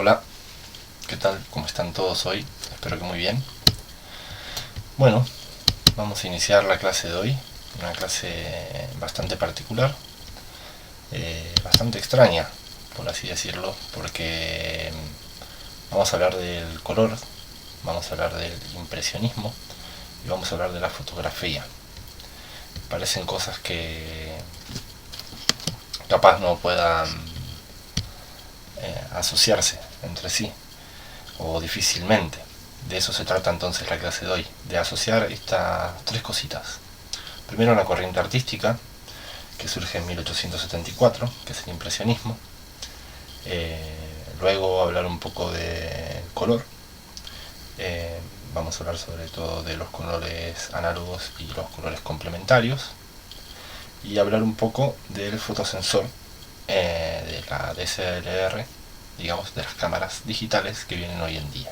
Hola, ¿qué tal? ¿Cómo están todos hoy? Espero que muy bien. Bueno, vamos a iniciar la clase de hoy, una clase bastante particular, bastante extraña, por así decirlo, porque vamos a hablar del color, vamos a hablar del impresionismo y vamos a hablar de la fotografía. Parecen cosas que capaz no puedan asociarse entre sí, o difícilmente. De eso se trata entonces la clase de hoy, de asociar estas tres cositas. Primero, una corriente artística que surge en 1874, que es el impresionismo. Luego hablar un poco de color. Vamos a hablar sobre todo de los colores análogos y los colores complementarios. Y hablar un poco del fotosensor, de la DSLR, digamos, de las cámaras digitales que vienen hoy en día.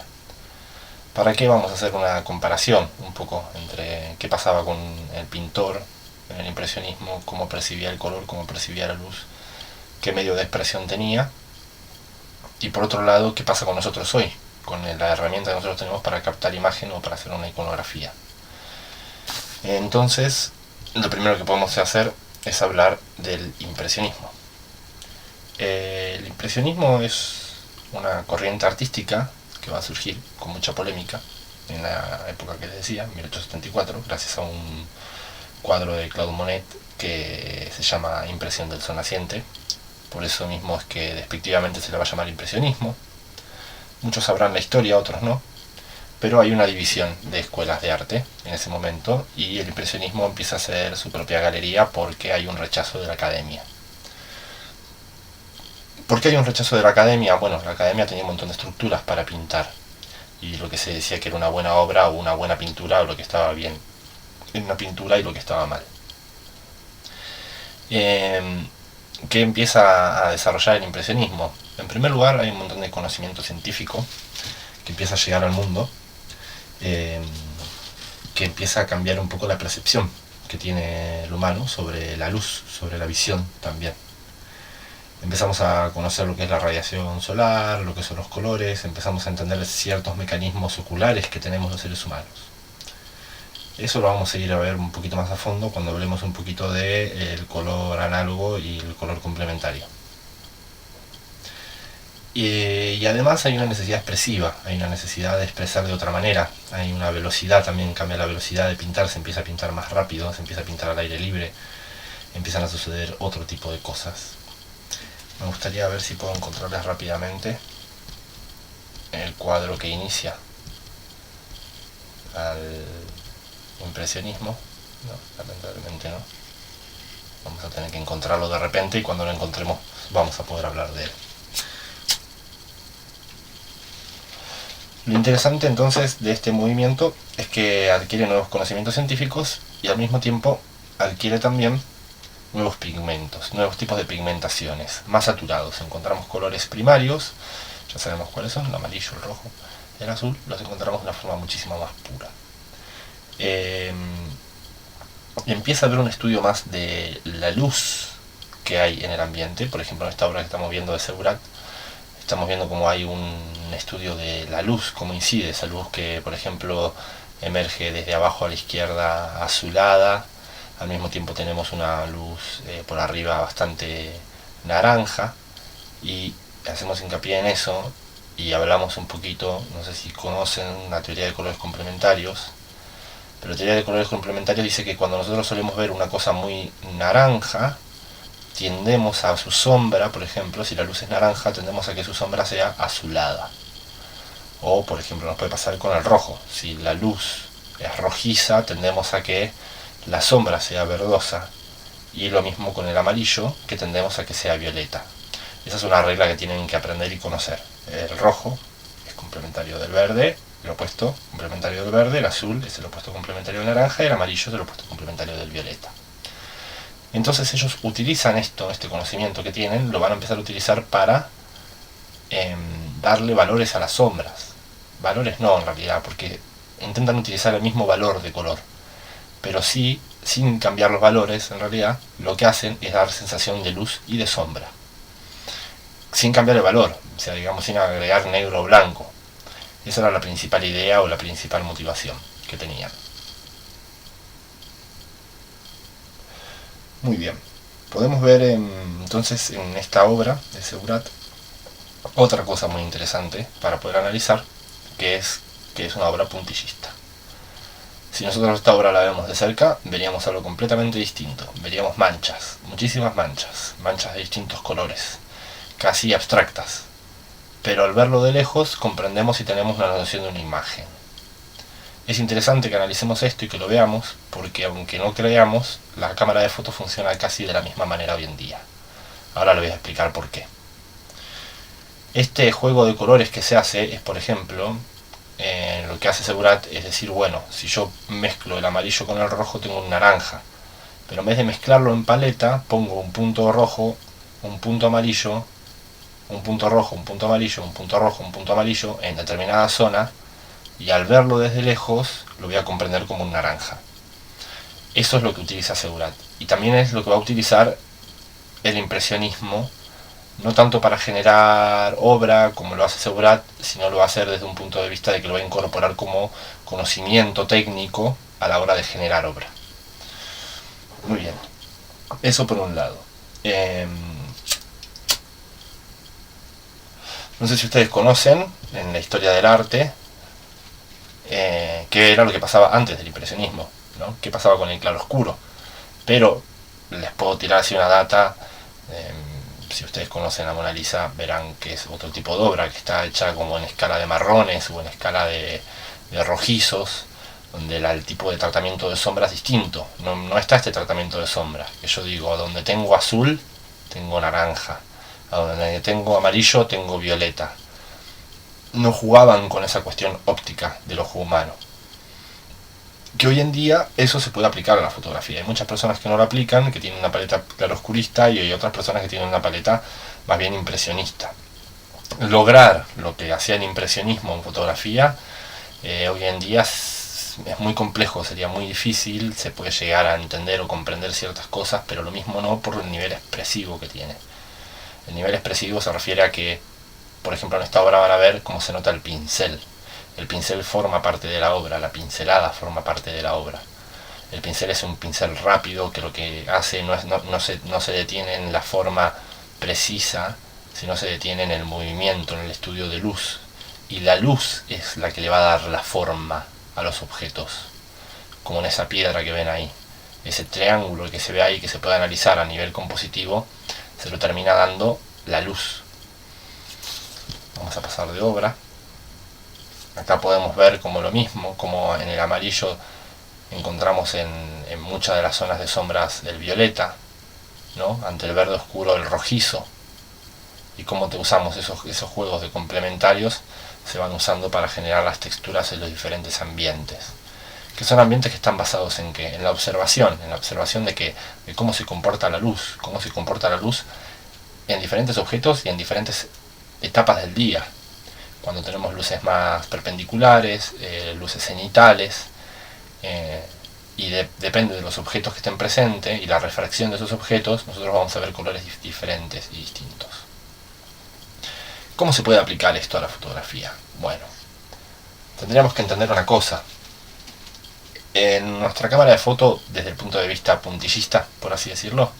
¿Para qué? Vamos a hacer una comparación un poco entre qué pasaba con el pintor en el impresionismo, cómo percibía el color, cómo percibía la luz, qué medio de expresión tenía, y por otro lado, qué pasa con nosotros hoy, con la herramienta que nosotros tenemos para captar imagen o para hacer una iconografía. Entonces, lo primero que podemos hacer es hablar del impresionismo. El impresionismo es una corriente artística que va a surgir con mucha polémica en la época que les decía, 1874, gracias a un cuadro de Claude Monet que se llama Impresión del Sol Naciente. Por eso mismo es que despectivamente se le va a llamar impresionismo. Muchos sabrán la historia, otros no, pero hay una división de escuelas de arte en ese momento y el impresionismo empieza a ser su propia galería porque hay un rechazo de la academia. ¿Por qué hay un rechazo de la academia? Bueno, la academia tenía un montón de estructuras para pintar y lo que se decía que era una buena obra o una buena pintura o lo que estaba bien en una pintura y lo que estaba mal. ¿Qué empieza a desarrollar el impresionismo? En primer lugar, hay un montón de conocimiento científico que empieza a llegar al mundo, que empieza a cambiar un poco la percepción que tiene el humano sobre la luz, sobre la visión también. Empezamos a conocer lo que es la radiación solar, lo que son los colores, empezamos a entender ciertos mecanismos oculares que tenemos los seres humanos. Eso lo vamos a ir a ver un poquito más a fondo cuando hablemos un poquito del color análogo y el color complementario. Y además hay una necesidad expresiva, hay una necesidad de expresar de otra manera, hay una velocidad también, cambia la velocidad de pintar, se empieza a pintar más rápido, se empieza a pintar al aire libre, empiezan a suceder otro tipo de cosas. Me gustaría ver si puedo encontrarles rápidamente el cuadro que inicia al impresionismo. No, lamentablemente no. Vamos a tener que encontrarlo de repente y cuando lo encontremos vamos a poder hablar de él. Lo interesante entonces de este movimiento es que adquiere nuevos conocimientos científicos y al mismo tiempo adquiere también nuevos pigmentos, nuevos tipos de pigmentaciones, más saturados. Encontramos colores primarios, ya sabemos cuáles son, el amarillo, el rojo, el azul, los encontramos de una forma muchísimo más pura. Empieza a haber un estudio más de la luz que hay en el ambiente. Por ejemplo, en esta obra que estamos viendo de Seurat, estamos viendo cómo hay un estudio de la luz, cómo incide esa luz que, por ejemplo, emerge desde abajo a la izquierda azulada. Al mismo tiempo tenemos una luz por arriba bastante naranja y hacemos hincapié en eso y hablamos un poquito, no sé si conocen la teoría de colores complementarios, pero la teoría de colores complementarios dice que cuando nosotros solemos ver una cosa muy naranja, tendemos a su sombra, por ejemplo, si la luz es naranja, tendemos a que su sombra sea azulada. O, por ejemplo, nos puede pasar con el rojo. Si la luz es rojiza, tendemos a que la sombra sea verdosa. Y lo mismo con el amarillo, que tendemos a que sea violeta. Esa es una regla que tienen que aprender y conocer. El rojo es complementario del verde, el opuesto complementario del verde, el azul es el opuesto complementario del naranja y el amarillo es el opuesto complementario del violeta. Entonces ellos utilizan este conocimiento que tienen, lo van a empezar a utilizar para darle valores a las sombras. Valores no, en realidad, porque intentan utilizar el mismo valor de color, pero sí, sin cambiar los valores, en realidad, lo que hacen es dar sensación de luz y de sombra. sin cambiar el valor, o sea, digamos, sin agregar negro o blanco. Esa era la principal idea o la principal motivación que tenían. Muy bien. Podemos ver entonces en esta obra de Seurat otra cosa muy interesante para poder analizar, que es una obra puntillista. Si nosotros esta obra la vemos de cerca, veríamos algo completamente distinto. Veríamos manchas, muchísimas manchas, manchas de distintos colores, casi abstractas. Pero al verlo de lejos comprendemos y tenemos una noción de una imagen. Es interesante que analicemos esto y que lo veamos, porque aunque no creamos, la cámara de fotos funciona casi de la misma manera hoy en día. Ahora le voy a explicar por qué. Este juego de colores que se hace es, por ejemplo, lo que hace Seurat es decir, bueno, si yo mezclo el amarillo con el rojo tengo un naranja, pero en vez de mezclarlo en paleta pongo un punto rojo, un punto amarillo, un punto rojo, un punto amarillo, un punto rojo, un punto amarillo en determinada zona, y al verlo desde lejos lo voy a comprender como un naranja. Eso es lo que utiliza Seurat, y también es lo que va a utilizar el impresionismo, no tanto para generar obra como lo hace Seurat, sino lo va a hacer desde un punto de vista de que lo va a incorporar como conocimiento técnico a la hora de generar obra. Muy bien, eso por un lado. No sé si ustedes conocen en la historia del arte qué era lo que pasaba antes del impresionismo, ¿no? Qué pasaba con el claroscuro. Pero les puedo tirar así una data. Si ustedes conocen la Mona Lisa verán que es otro tipo de obra, que está hecha como en escala de marrones o en escala de rojizos, donde el tipo de tratamiento de sombra es distinto. No está este tratamiento de sombra, que yo digo, donde tengo azul tengo naranja, a donde tengo amarillo tengo violeta. No jugaban con esa cuestión óptica del ojo humano, que hoy en día eso se puede aplicar a la fotografía. Hay muchas personas que no lo aplican, que tienen una paleta claroscurista, y hay otras personas que tienen una paleta más bien impresionista. Lograr lo que hacía el impresionismo en fotografía hoy en día es muy complejo, sería muy difícil, se puede llegar a entender o comprender ciertas cosas, pero lo mismo no por el nivel expresivo que tiene. El nivel expresivo se refiere a que, por ejemplo, en esta obra van a ver cómo se nota el pincel. El pincel forma parte de la obra, la pincelada forma parte de la obra. El pincel es un pincel rápido que lo que hace no se detiene en la forma precisa, sino se detiene en el movimiento, en el estudio de luz. Y la luz es la que le va a dar la forma a los objetos, como en esa piedra que ven ahí. Ese triángulo que se ve ahí, que se puede analizar a nivel compositivo, se lo termina dando la luz. Vamos a pasar de obra. Acá podemos ver como lo mismo, como en el amarillo encontramos en muchas de las zonas de sombras el violeta, ¿no? Ante el verde oscuro el rojizo, y cómo usamos esos juegos de complementarios se van usando para generar las texturas en los diferentes ambientes, que son ambientes que están basados en ¿qué? En la observación de cómo se comporta la luz, en diferentes objetos y en diferentes etapas del día. Cuando tenemos luces más perpendiculares, luces cenitales, y depende de los objetos que estén presentes y la refracción de esos objetos, nosotros vamos a ver colores diferentes y distintos. ¿Cómo se puede aplicar esto a la fotografía? Bueno, tendríamos que entender una cosa. En nuestra cámara de foto, desde el punto de vista puntillista, por así decirlo,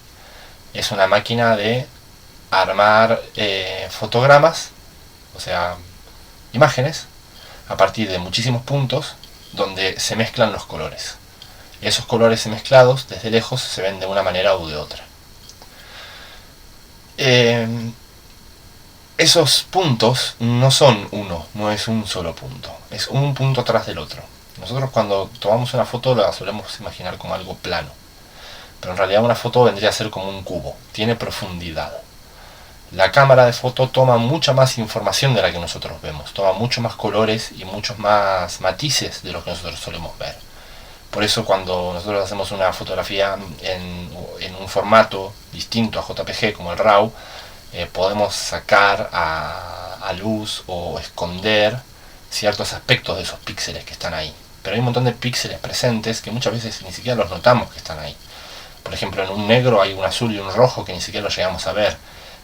es una máquina de armar fotogramas, o sea, imágenes, a partir de muchísimos puntos donde se mezclan los colores. Esos colores mezclados desde lejos se ven de una manera u de otra. Esos puntos no son uno, no es un solo punto, es un punto tras del otro. Nosotros cuando tomamos una foto la solemos imaginar como algo plano, pero en realidad una foto vendría a ser como un cubo, tiene profundidad. La cámara de foto toma mucha más información de la que nosotros vemos, toma mucho más colores y muchos más matices de lo que nosotros solemos ver. Por eso cuando nosotros hacemos una fotografía en un formato distinto a JPG como el RAW, podemos sacar a luz o esconder ciertos aspectos de esos píxeles que están ahí. Pero hay un montón de píxeles presentes que muchas veces ni siquiera los notamos que están ahí. Por ejemplo, en un negro hay un azul y un rojo que ni siquiera lo llegamos a ver,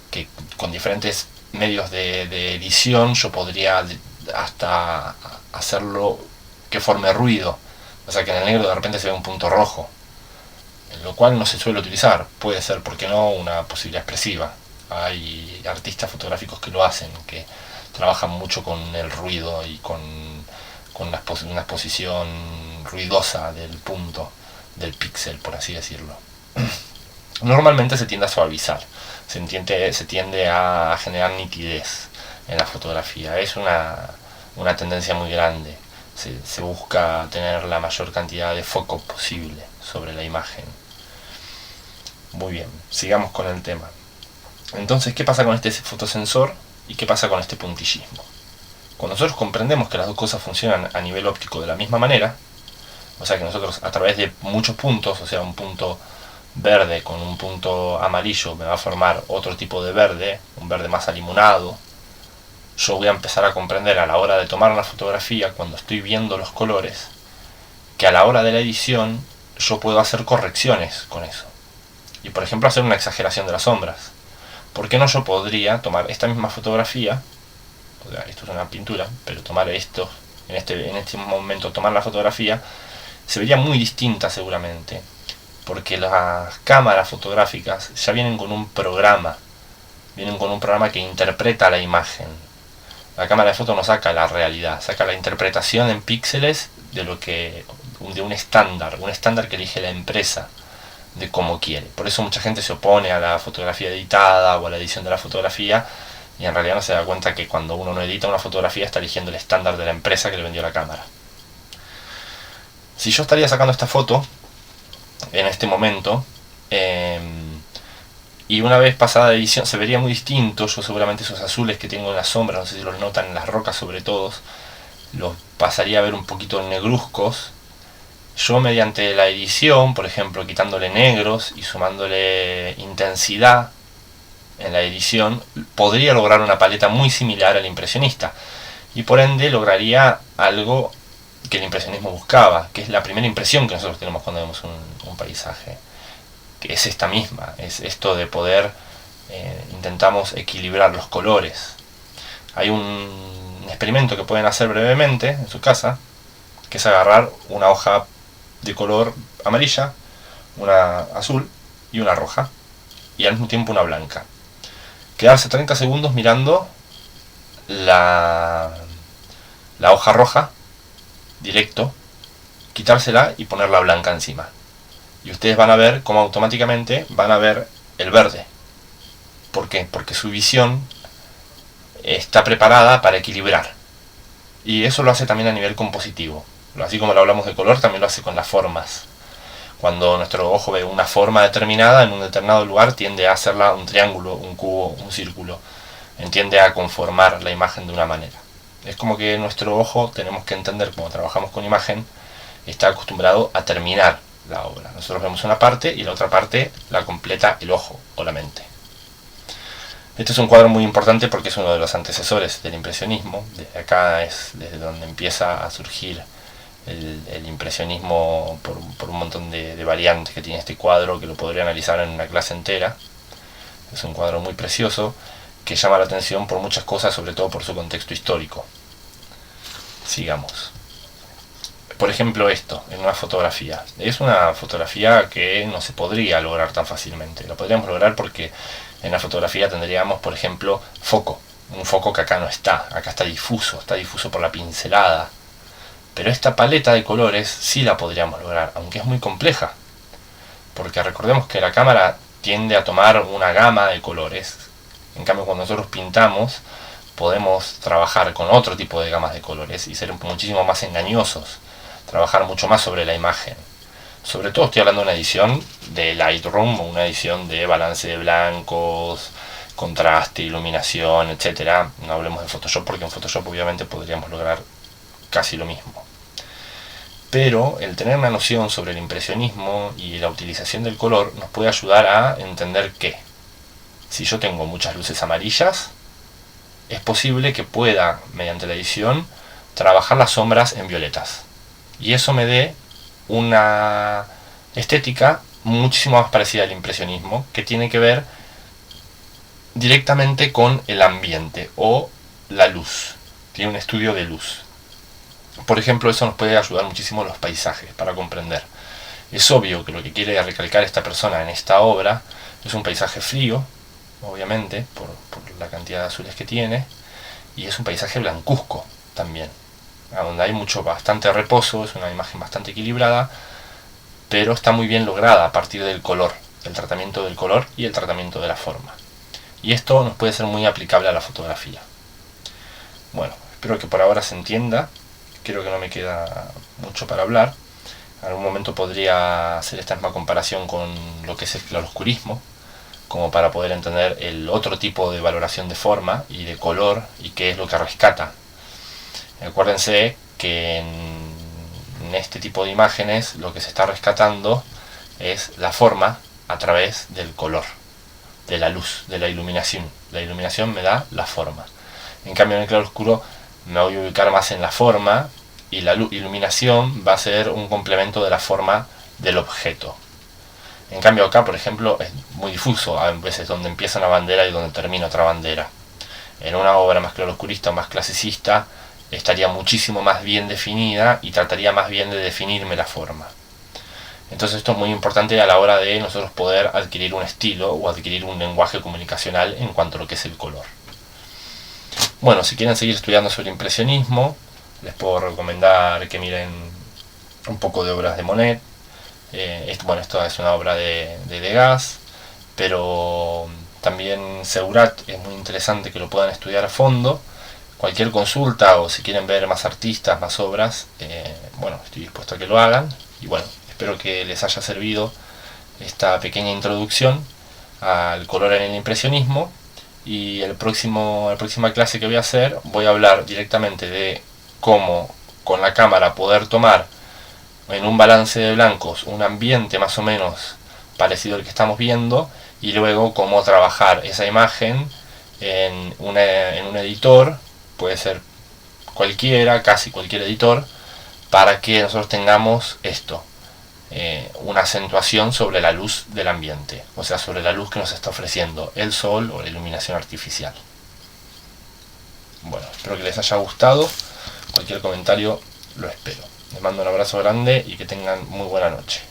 que con diferentes medios de edición yo podría hasta hacerlo que forme ruido, o sea que en el negro de repente se ve un punto rojo, lo cual no se suele utilizar. Puede ser, ¿por qué no?, una posibilidad expresiva. Hay artistas fotográficos que lo hacen, que trabajan mucho con el ruido y con una exposición ruidosa del punto, del píxel, por así decirlo. Normalmente se tiende a suavizar, se tiende a generar nitidez en la fotografía. Es una tendencia muy grande. Se busca tener la mayor cantidad de foco posible sobre la imagen. Muy bien, sigamos con el tema. Entonces, ¿qué pasa con este fotosensor y qué pasa con este puntillismo? Cuando nosotros comprendemos que las dos cosas funcionan a nivel óptico de la misma manera, o sea que nosotros a través de muchos puntos, o sea, un punto verde con un punto amarillo me va a formar otro tipo de verde, un verde más alimonado, yo voy a empezar a comprender a la hora de tomar una fotografía, cuando estoy viendo los colores, que a la hora de la edición yo puedo hacer correcciones con eso. Y por ejemplo hacer una exageración de las sombras. ¿Por qué no yo podría tomar esta misma fotografía? O sea, esto es una pintura, pero tomar esto, en este momento tomar la fotografía, se vería muy distinta seguramente, porque las cámaras fotográficas ya vienen con un programa que interpreta la imagen. La cámara de foto no saca la realidad, saca la interpretación en píxeles de un estándar que elige la empresa de cómo quiere. Por eso mucha gente se opone a la fotografía editada o a la edición de la fotografía, y en realidad no se da cuenta que cuando uno no edita una fotografía está eligiendo el estándar de la empresa que le vendió la cámara. Si yo estaría sacando esta foto en este momento, y una vez pasada la edición se vería muy distinto. Yo seguramente esos azules que tengo en las sombras, no sé si los notan en las rocas sobre todo, los pasaría a ver un poquito negruzcos. Yo mediante la edición, por ejemplo quitándole negros y sumándole intensidad en la edición, podría lograr una paleta muy similar al impresionista, y por ende lograría algo que el impresionismo buscaba, que es la primera impresión que nosotros tenemos cuando vemos un paisaje, que es esta misma, es esto de poder, intentamos equilibrar los colores. Hay un experimento que pueden hacer brevemente en su casa, que es agarrar una hoja de color amarilla, una azul y una roja, y al mismo tiempo una blanca. Quedarse 30 segundos mirando la hoja roja, directo, quitársela y ponerla blanca encima. Y ustedes van a ver cómo automáticamente van a ver el verde. ¿Por qué? Porque su visión está preparada para equilibrar. Y eso lo hace también a nivel compositivo. Así como lo hablamos de color, también lo hace con las formas. Cuando nuestro ojo ve una forma determinada en un determinado lugar, tiende a hacerla un triángulo, un cubo, un círculo. Tiende a conformar la imagen de una manera. Es como que nuestro ojo, tenemos que entender, como trabajamos con imagen, está acostumbrado a terminar la obra. Nosotros vemos una parte y la otra parte la completa el ojo o la mente. Este es un cuadro muy importante porque es uno de los antecesores del impresionismo. Desde acá es desde donde empieza a surgir el impresionismo por un montón de variantes que tiene este cuadro, que lo podría analizar en una clase entera. Es un cuadro muy precioso que llama la atención por muchas cosas, sobre todo por su contexto histórico. Sigamos. Por ejemplo, esto, en una fotografía. Es una fotografía que no se podría lograr tan fácilmente. Lo podríamos lograr porque en la fotografía tendríamos, por ejemplo, foco. Un foco que acá no está. Acá está difuso por la pincelada. Pero esta paleta de colores sí la podríamos lograr, aunque es muy compleja. Porque recordemos que la cámara tiende a tomar una gama de colores. En cambio, cuando nosotros pintamos, podemos trabajar con otro tipo de gamas de colores y ser muchísimo más engañosos. Trabajar mucho más sobre la imagen. Sobre todo estoy hablando de una edición de Lightroom o una edición de balance de blancos, contraste, iluminación, etcétera. No hablemos de Photoshop, porque en Photoshop obviamente podríamos lograr casi lo mismo. Pero el tener una noción sobre el impresionismo y la utilización del color nos puede ayudar a entender que si yo tengo muchas luces amarillas, es posible que pueda, mediante la edición, trabajar las sombras en violetas. Y eso me dé una estética muchísimo más parecida al impresionismo, que tiene que ver directamente con el ambiente o la luz. Tiene un estudio de luz. Por ejemplo, eso nos puede ayudar muchísimo en los paisajes para comprender. Es obvio que lo que quiere recalcar esta persona en esta obra es un paisaje frío, obviamente, por la cantidad de azules que tiene, y es un paisaje blancuzco también, donde hay bastante reposo, es una imagen bastante equilibrada, pero está muy bien lograda a partir del color, el tratamiento del color y el tratamiento de la forma. Y esto nos puede ser muy aplicable a la fotografía. Bueno, espero que por ahora se entienda, creo que no me queda mucho para hablar. En algún momento podría hacer esta misma comparación con lo que es el claroscurismo, como para poder entender el otro tipo de valoración de forma y de color y qué es lo que rescata. Acuérdense que en este tipo de imágenes lo que se está rescatando es la forma a través del color, de la luz, de la iluminación. La iluminación me da la forma. En cambio, en el claroscuro me voy a ubicar más en la forma y la iluminación va a ser un complemento de la forma del objeto. En cambio acá, por ejemplo, es muy difuso, a veces donde empieza una bandera y donde termina otra bandera. En una obra más claroscurista o más clasicista estaría muchísimo más bien definida y trataría más bien de definirme la forma. Entonces esto es muy importante a la hora de nosotros poder adquirir un estilo o adquirir un lenguaje comunicacional en cuanto a lo que es el color. Bueno, si quieren seguir estudiando sobre impresionismo, les puedo recomendar que miren un poco de obras de Monet. Bueno, esto es una obra de Degas, pero también Seurat es muy interesante que lo puedan estudiar a fondo. Cualquier consulta o si quieren ver más artistas, más obras, bueno, estoy dispuesto a que lo hagan. Y bueno, espero que les haya servido esta pequeña introducción al color en el impresionismo. Y la próxima clase que voy a hacer, voy a hablar directamente de cómo con la cámara poder tomar en un balance de blancos un ambiente más o menos parecido al que estamos viendo, y luego cómo trabajar esa imagen en un editor, puede ser cualquiera, casi cualquier editor, para que nosotros tengamos esto, una acentuación sobre la luz del ambiente, o sea, sobre la luz que nos está ofreciendo el sol o la iluminación artificial. Bueno, espero que les haya gustado. Cualquier comentario lo espero. Les mando un abrazo grande y que tengan muy buena noche.